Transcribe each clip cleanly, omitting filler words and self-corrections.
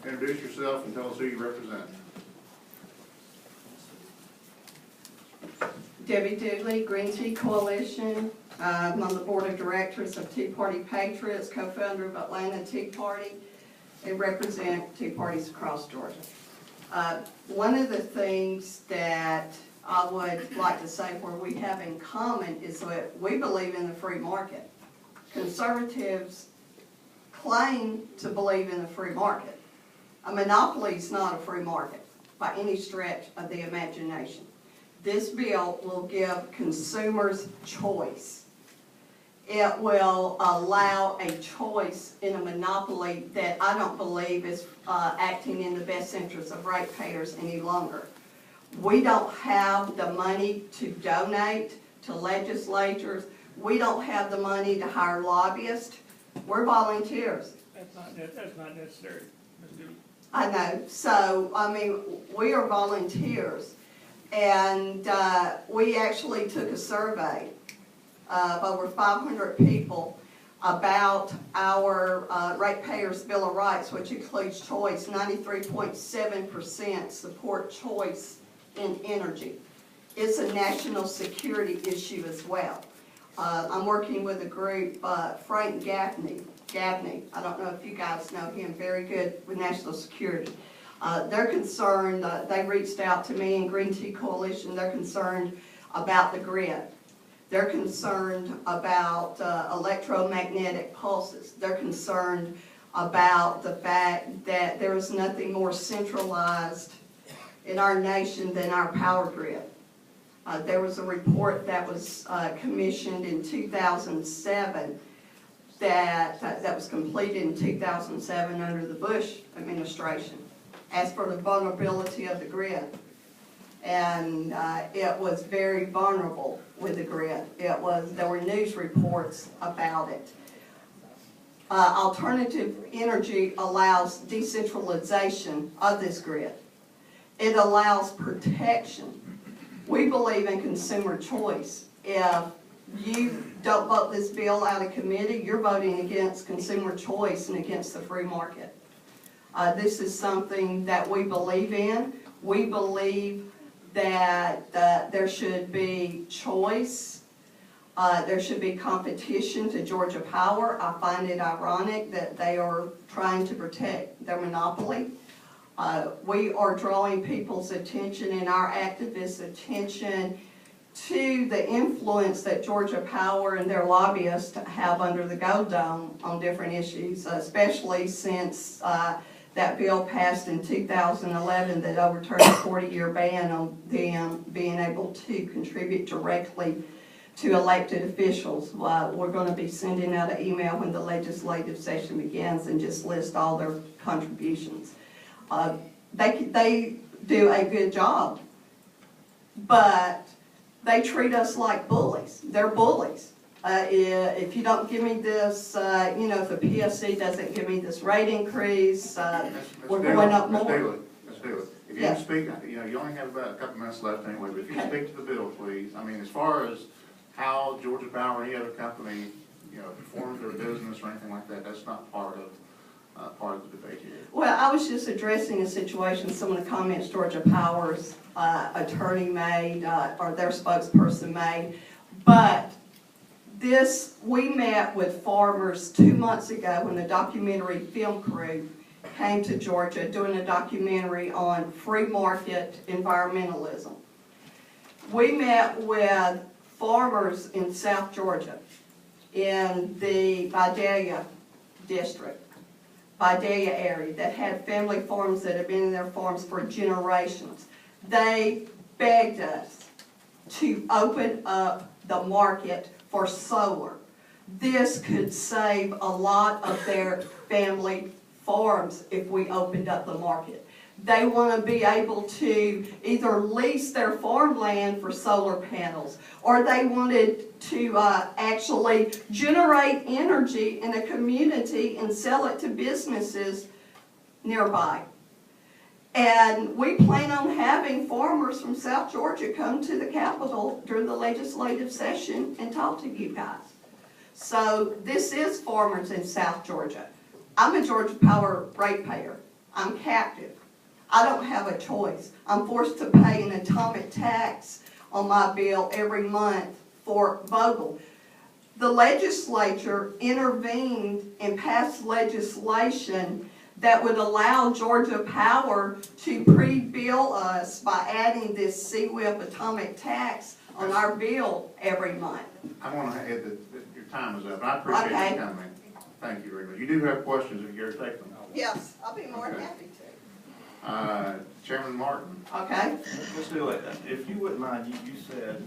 Introduce yourself and tell us who you represent. Debbie Dooley, Green Tea Coalition. I'm on the board of directors of Tea Party Patriots, co-founder of Atlanta Tea Party. They represent tea parties across Georgia. One of the things that I would like to say where we have in common is that we believe in the free market. Conservatives claim to believe in the free market. A monopoly is not a free market by any stretch of the imagination. This bill will give consumers choice. It will allow a choice in a monopoly that I don't believe is acting in the best interest of ratepayers any longer. We don't have the money to donate to legislatures. We don't have the money to hire lobbyists. We're volunteers. That's not necessary, Ms. Dooley. I know. So, I mean, we are volunteers. And we actually took a survey of over 500 people about our ratepayers' Bill of Rights, which includes choice. 93.7% support choice in energy. It's a national security issue as well. I'm working with a group, Frank Gaffney. I don't know if you guys know him, very good with national security. They're concerned, they reached out to me in Green Tea Coalition, they're concerned about the grid. They're concerned about electromagnetic pulses. They're concerned about the fact that there is nothing more centralized in our nation than our power grid. There was a report that was commissioned in 2007 that was completed in 2007 under the Bush administration as for the vulnerability of the grid. And it was very vulnerable with the grid. There were news reports about it. Alternative energy allows decentralization of this grid. It allows protection. We believe in consumer choice. If you don't vote this bill out of committee, you're voting against consumer choice and against the free market. This is something that we believe in. We believe that there should be choice. There should be competition to Georgia Power. I find it ironic that they are trying to protect their monopoly. We are drawing people's attention and our activists' attention to the influence that Georgia Power and their lobbyists have under the Gold Dome on different issues, especially since that bill passed in 2011 that overturned a 40-year ban on them being able to contribute directly to elected officials. We're going to be sending out an email when the legislative session begins and just list all their contributions. They do a good job, but they treat us like bullies. They're bullies. If you don't give me this, if the PSC doesn't give me this rate increase, we're going up more. Let's do it. If you speak, you only have about a couple minutes left anyway, but if you speak to the bill, please. I mean, as far as how Georgia Power or any other company, performs their business or anything like that, that's not part of the debate here. Well, I was just addressing a situation, some of the comments Georgia Power's attorney made, or their spokesperson made, but we met with farmers 2 months ago when the documentary film crew came to Georgia doing a documentary on free market environmentalism. We met with farmers in South Georgia in the Vidalia district, Vidalia area, that had family farms that have been in their farms for generations. They begged us to open up the market for solar. This could save a lot of their family farms if we opened up the market. They want to be able to either lease their farmland for solar panels, or they wanted to actually generate energy in a community and sell it to businesses nearby. And we plan on having farmers from South Georgia come to the Capitol during the legislative session and talk to you guys. So this is farmers in South Georgia. I'm a Georgia Power ratepayer. I'm captive. I don't have a choice. I'm forced to pay an atomic tax on my bill every month for Vogtle. The legislature intervened and passed legislation that would allow Georgia Power to pre-bill us by adding this CWIP atomic tax on our bill every month. I want to add that your time is up. I appreciate you coming. Thank you very much. You do have questions if you care to take them. Yes, I'll be more than happy to. Chairman Martin. Okay? Let's do it. If you wouldn't mind, you said,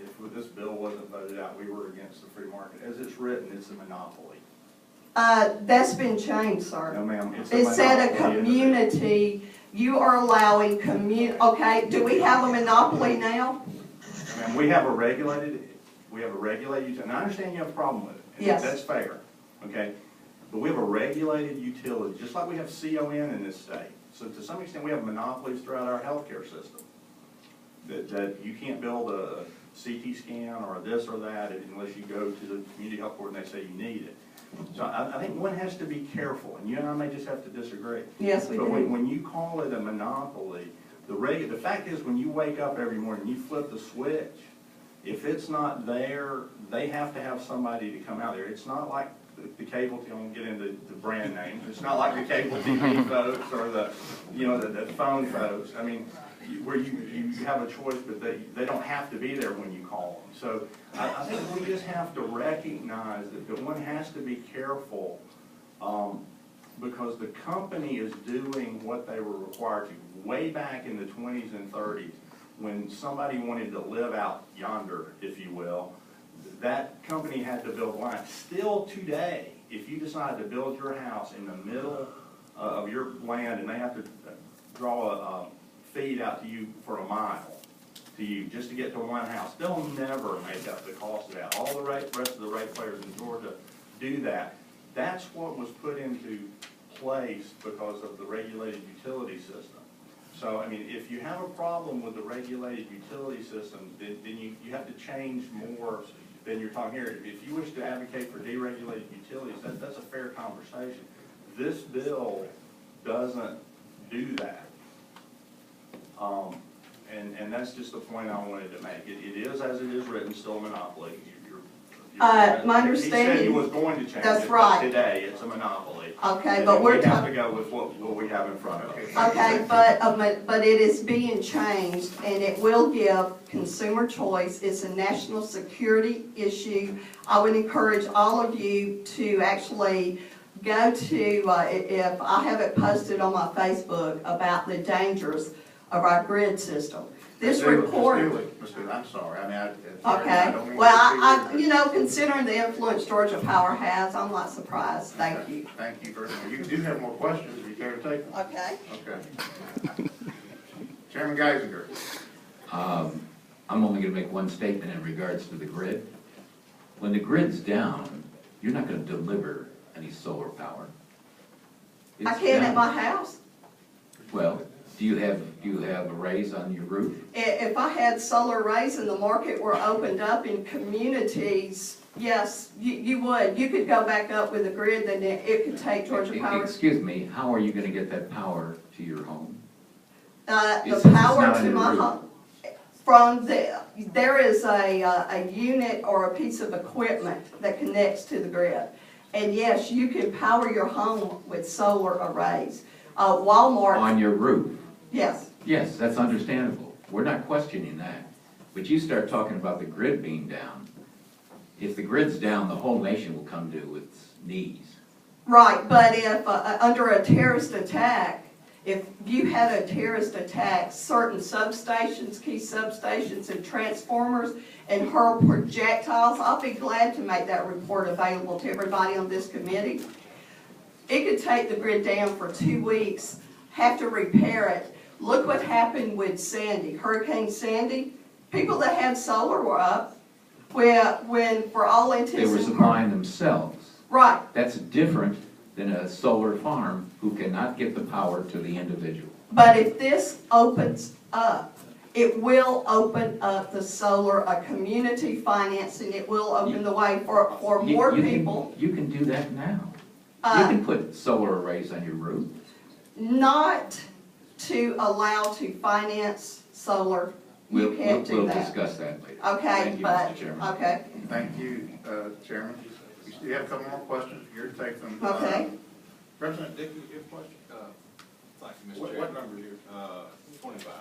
if this bill wasn't voted out, we were against the free market. As it's written, it's a monopoly. That's been changed, sir. No, ma'am, it's a It said a monopoly. community, you are allowing okay, do we have a monopoly now? Ma'am, we have a regulated utility, and I understand you have a problem with it. And Yes. That's fair, okay? But we have a regulated utility, just like we have CON in this state. So to some extent, we have monopolies throughout our healthcare system. That you can't build a CT scan or a this or that unless you go to the community health board and they say you need it. So I think one has to be careful, and you and I may just have to disagree. Yes, we But do. when you call it a monopoly, the fact is when you wake up every morning, you flip the switch, if it's not there, they have to have somebody to come out there. It's not like the cable, I won't get into the brand names, it's not like the cable TV folks or the phone folks. I mean, where you have a choice, but they don't have to be there when you call them. So I think we just have to recognize that one has to be careful because the company is doing what they were required to way back in the 20s and 30s when somebody wanted to live out yonder, if you will. That company had to build lines. Still today, if you decide to build your house in the middle of your land and they have to draw a feed out to you for a mile to you just to get to one house, they'll never make up the cost of that. All the rest of the rate players in Georgia do that. That's what was put into place because of the regulated utility system. So, I mean, if you have a problem with the regulated utility system, then you have to change more than you're talking here. If you wish to advocate for deregulated utilities, that's a fair conversation. This bill doesn't do that. And that's just the point I wanted to make. It is, as it is written, still a monopoly. My understanding. He said he was going to change That's it, right. but today it's a monopoly. Okay, And but then we're we have talking. to go with what we have in front of us. Okay, but it is being changed, and it will give consumer choice. It's a national security issue. I would encourage all of you to actually go to, if I have it posted on my Facebook about the dangers of our grid system. This report. Ms. Dooley, I'm sorry. I mean, I Okay, don't mean well, to be considering the influence Georgia Power has, I'm not surprised. Thank you. Thank you very much. You do have more questions if you care to take them. Okay. Okay. Chairman Geisinger. I'm only going to make one statement in regards to the grid. When the grid's down, you're not going to deliver any solar power. I It's can at down. my house. Well, do you have arrays on your roof? If I had solar arrays and the market were opened up in communities, yes, you would. You could go back up with the grid, then it could take Georgia Power. Excuse me, how are you going to get that power to your home? The It's power not to in my the roof. home. There is a unit or a piece of equipment that connects to the grid. And yes, you can power your home with solar arrays. Walmart, On your roof? yes. Yes, that's understandable. We're not questioning that. But you start talking about the grid being down. If the grid's down, the whole nation will come to its knees. Right, but if, under a terrorist attack, if you had a terrorist attack, certain substations, key substations and transformers and hurl projectiles, I'll be glad to make that report available to everybody on this committee. It could take the grid down for 2 weeks, have to repair it. Look what happened with Sandy, Hurricane Sandy. People that had solar were up when for all intents They were and supplying themselves. right. That's different than a solar farm who cannot get the power to the individual. But if this opens up, it will open up the solar, community financing. It will open the way for more You can- people. You can do that now. You can put solar arrays on your roof. Not to allow to finance solar, you can't do We'll that. discuss that later. Okay, Thank you, but, Mr. Chairman. okay, Thank you, Chairman. You have a couple more questions, you're to take them. okay. Representative Dickey, you have a question? Thank you, Mr. What Chairman. number is yours? 25.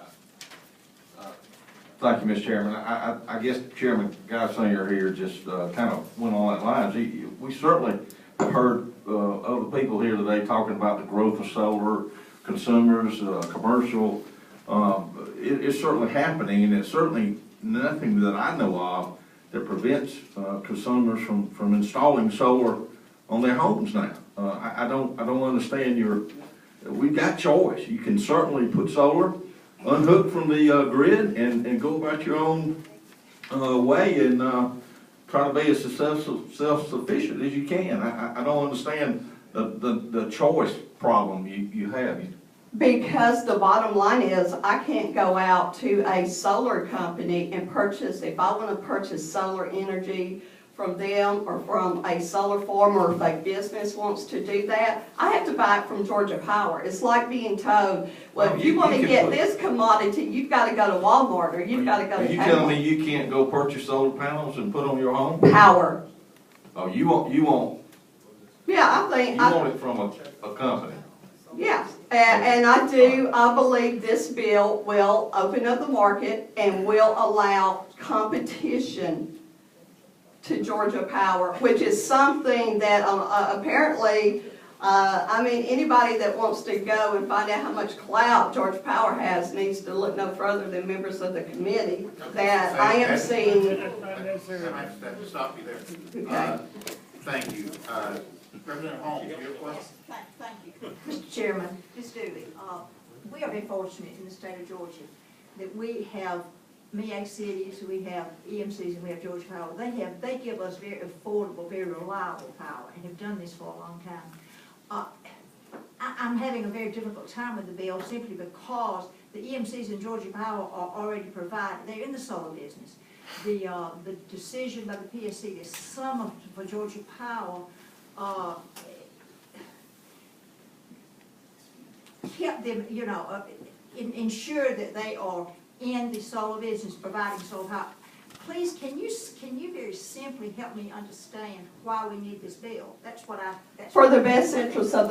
Thank you, Mr. Chairman. I guess Chairman Guy Senior here just kind of went on that lines. We certainly have heard other people here today talking about the growth of solar, consumers, commercial. It's certainly happening, and it's certainly nothing that I know of that prevents consumers from installing solar on their homes now. I don't understand we've got choice. You can certainly put solar, unhook from the grid and go about your own way and try to be as self-sufficient as you can. I don't understand the choice problem you have. Because the bottom line is, I can't go out to a solar company and purchase, if I want to purchase solar energy from them or from a solar farm, or if a business wants to do that, I have to buy it from Georgia Power. It's like being told, well, if you want to get this commodity, you've got to go to Walmart, or you've got to go to Are you telling me Kmart. you can't go purchase solar panels and put on your home? Power. Oh, you want Yeah, I think, it from a company? yes, and I believe this bill will open up the market and will allow competition to Georgia Power, which is something that apparently, anybody that wants to go and find out how much clout Georgia Power has needs to look no further than members of the committee, that I am seeing. That's not necessary. I have to stop you there. Okay. Thank you. Representative Holmes, you have a question? Thank you. Mr. Chairman, Ms. Dooley, we are very fortunate in the state of Georgia that we have MEAG cities, we have EMCs, and we have Georgia Power. They give us very affordable, very reliable power, and have done this for a long time. I'm having a very difficult time with the bill simply because the EMCs and Georgia Power are already provided, they're in the solar business. The decision by the PSC, the sum for Georgia Power, kept them, ensure that they are in the solar business, providing solar power. Please, can you very simply help me understand why we need this bill? That's what For the best interest of the